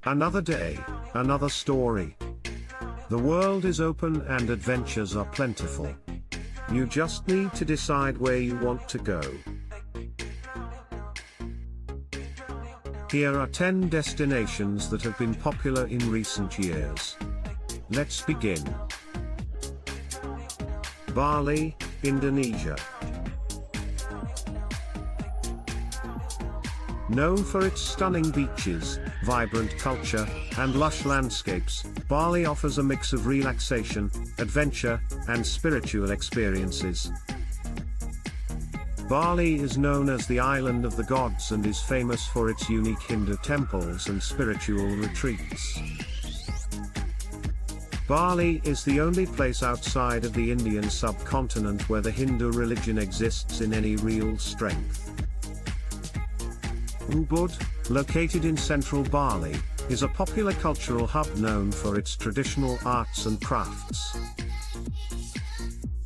Another day, another story. The world is open and adventures are plentiful. You just need to decide where you want to go. Here are 10 destinations that have been popular in recent years. Let's begin. Bali, Indonesia. Known for its stunning beaches, vibrant culture, and lush landscapes, Bali offers a mix of relaxation, adventure, and spiritual experiences. Bali is known as the island of the gods and is famous for its unique Hindu temples and spiritual retreats. Bali is the only place outside of the Indian subcontinent where the Hindu religion exists in any real strength. Ubud, located in central Bali, is a popular cultural hub known for its traditional arts and crafts.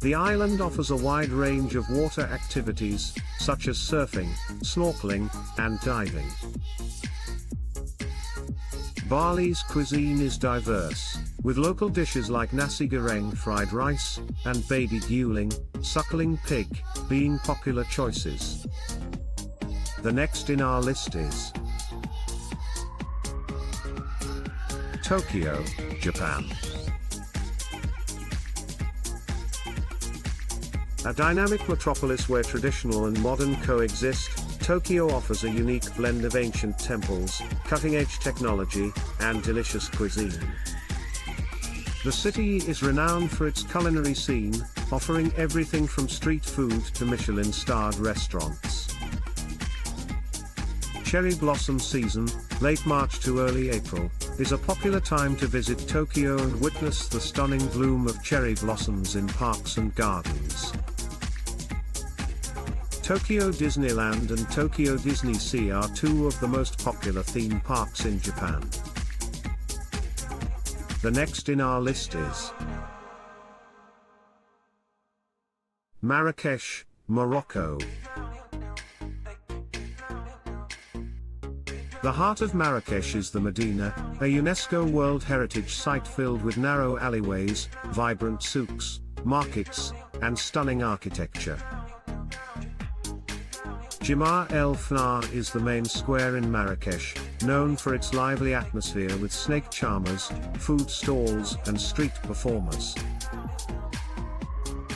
The island offers a wide range of water activities, such as surfing, snorkeling, and diving. Bali's cuisine is diverse, with local dishes like nasi goreng fried rice, and baby guling, suckling pig, being popular choices. The next in our list is Tokyo, Japan. A dynamic metropolis where traditional and modern coexist, Tokyo offers a unique blend of ancient temples, cutting-edge technology, and delicious cuisine. The city is renowned for its culinary scene, offering everything from street food to Michelin-starred restaurants. Cherry blossom season, late March to early April, is a popular time to visit Tokyo and witness the stunning bloom of cherry blossoms in parks and gardens. Tokyo Disneyland and Tokyo Disney Sea are two of the most popular theme parks in Japan. The next in our list is Marrakesh, Morocco. The heart of Marrakesh is the Medina, a UNESCO World Heritage Site filled with narrow alleyways, vibrant souks, markets, and stunning architecture. Jimar El Fnar is the main square in Marrakesh, known for its lively atmosphere with snake charmers, food stalls, and street performers.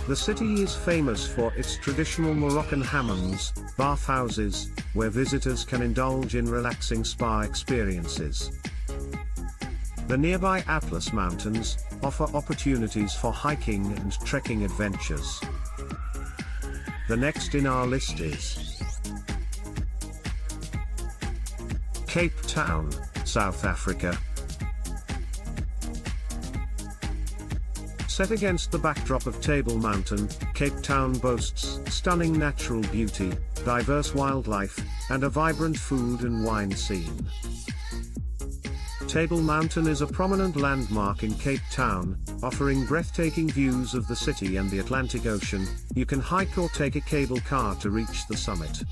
The city is famous for its traditional Moroccan hammams, bathhouses, where visitors can indulge in relaxing spa experiences. The nearby Atlas Mountains offer opportunities for hiking and trekking adventures. The next in our list is Cape Town, South Africa. Set against the backdrop of Table Mountain, Cape Town boasts stunning natural beauty, diverse wildlife, and a vibrant food and wine scene. Table Mountain is a prominent landmark in Cape Town, offering breathtaking views of the city and the Atlantic Ocean. You can hike or take a cable car to reach the summit.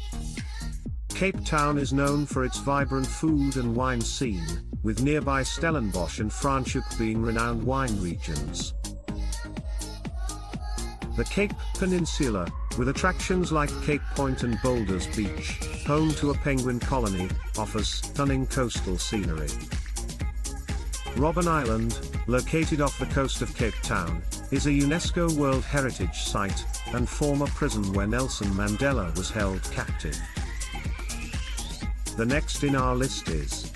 Cape Town is known for its vibrant food and wine scene, with nearby Stellenbosch and Franschhoek being renowned wine regions. The Cape Peninsula, with attractions like Cape Point and Boulders Beach, home to a penguin colony, offers stunning coastal scenery. Robben Island, located off the coast of Cape Town, is a UNESCO World Heritage Site, and former prison where Nelson Mandela was held captive. The next in our list is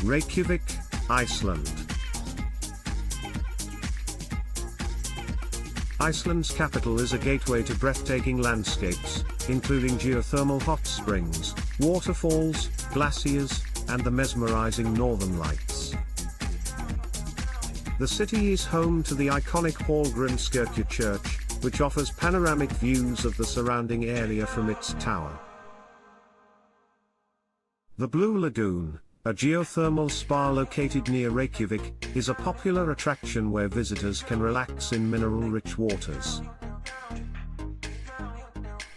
Reykjavik, Iceland. Iceland's capital is a gateway to breathtaking landscapes, including geothermal hot springs, waterfalls, glaciers, and the mesmerizing northern lights. The city is home to the iconic Hallgrímskirkja Church, which offers panoramic views of the surrounding area from its tower. The Blue Lagoon, a geothermal spa located near Reykjavik, is a popular attraction where visitors can relax in mineral-rich waters.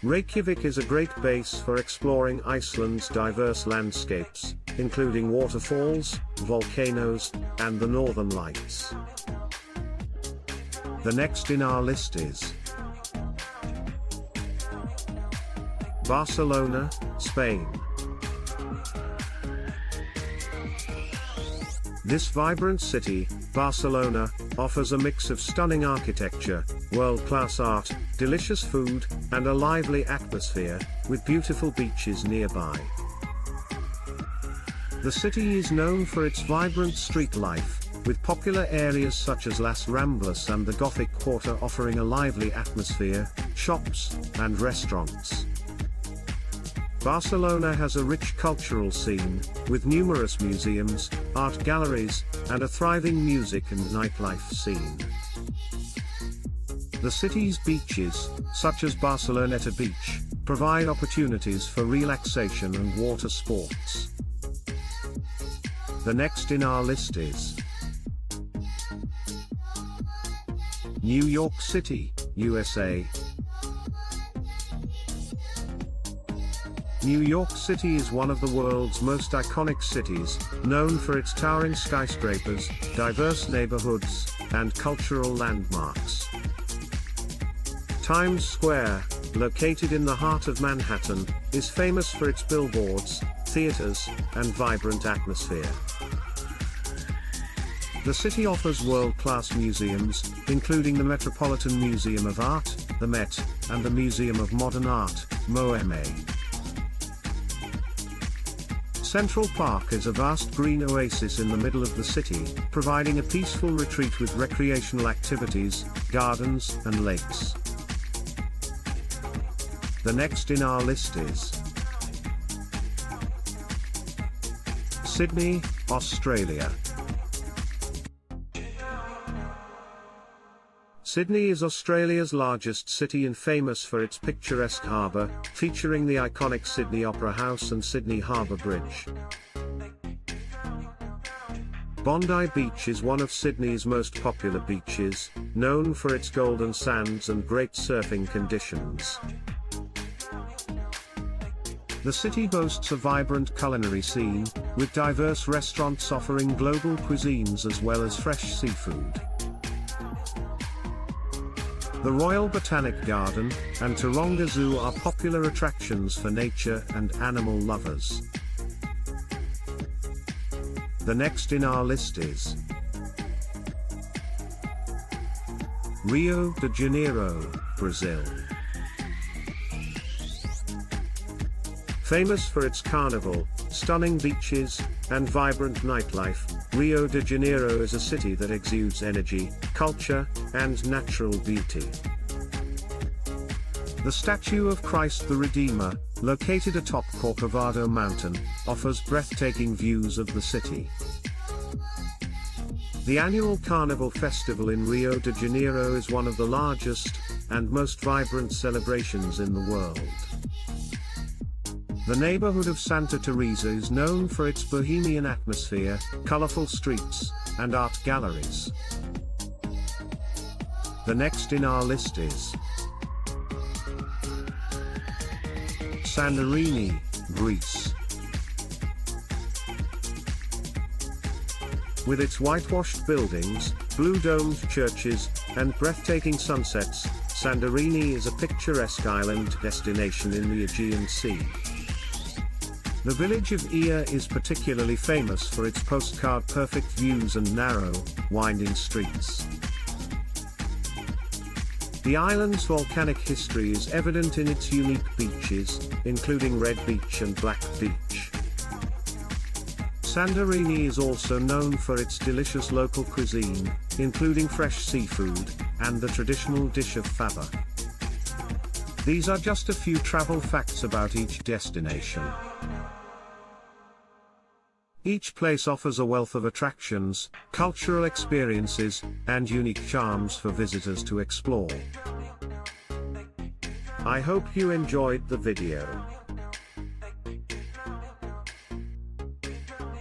Reykjavik is a great base for exploring Iceland's diverse landscapes, including waterfalls, volcanoes, and the Northern Lights. The next in our list is Barcelona, Spain. This vibrant city, Barcelona, offers a mix of stunning architecture, world-class art, delicious food, and a lively atmosphere, with beautiful beaches nearby. The city is known for its vibrant street life, with popular areas such as Las Ramblas and the Gothic Quarter offering a lively atmosphere, shops, and restaurants. Barcelona has a rich cultural scene, with numerous museums, art galleries, and a thriving music and nightlife scene. The city's beaches, such as Barceloneta Beach, provide opportunities for relaxation and water sports. The next in our list is New York City, USA. New York City is one of the world's most iconic cities, known for its towering skyscrapers, diverse neighborhoods, and cultural landmarks. Times Square, located in the heart of Manhattan, is famous for its billboards, theaters, and vibrant atmosphere. The city offers world-class museums, including the Metropolitan Museum of Art, the Met, and the Museum of Modern Art, MoMA. Central Park is a vast green oasis in the middle of the city, providing a peaceful retreat with recreational activities, gardens, and lakes. The next in our list is Sydney, Australia. Sydney is Australia's largest city and famous for its picturesque harbour, featuring the iconic Sydney Opera House and Sydney Harbour Bridge. Bondi Beach is one of Sydney's most popular beaches, known for its golden sands and great surfing conditions. The city boasts a vibrant culinary scene, with diverse restaurants offering global cuisines as well as fresh seafood. The Royal Botanic Garden and Taronga Zoo are popular attractions for nature and animal lovers. The next in our list is Rio de Janeiro, Brazil. Famous for its carnival, stunning beaches, and vibrant nightlife, Rio de Janeiro is a city that exudes energy, culture, and natural beauty. The statue of Christ the Redeemer, located atop Corcovado Mountain, offers breathtaking views of the city. The annual Carnival Festival in Rio de Janeiro is one of the largest and most vibrant celebrations in the world. The neighborhood of Santa Teresa is known for its bohemian atmosphere, colorful streets, and art galleries. The next in our list is Santorini, Greece. With its whitewashed buildings, blue-domed churches, and breathtaking sunsets, Santorini is a picturesque island destination in the Aegean Sea. The village of Ia is particularly famous for its postcard-perfect views and narrow, winding streets. The island's volcanic history is evident in its unique beaches, including Red Beach and Black Beach. Santorini is also known for its delicious local cuisine, including fresh seafood, and the traditional dish of fava. These are just a few travel facts about each destination. Each place offers a wealth of attractions, cultural experiences, and unique charms for visitors to explore. I hope you enjoyed the video.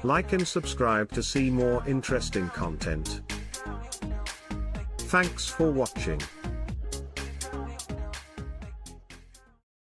Like and subscribe to see more interesting content. Thanks for watching.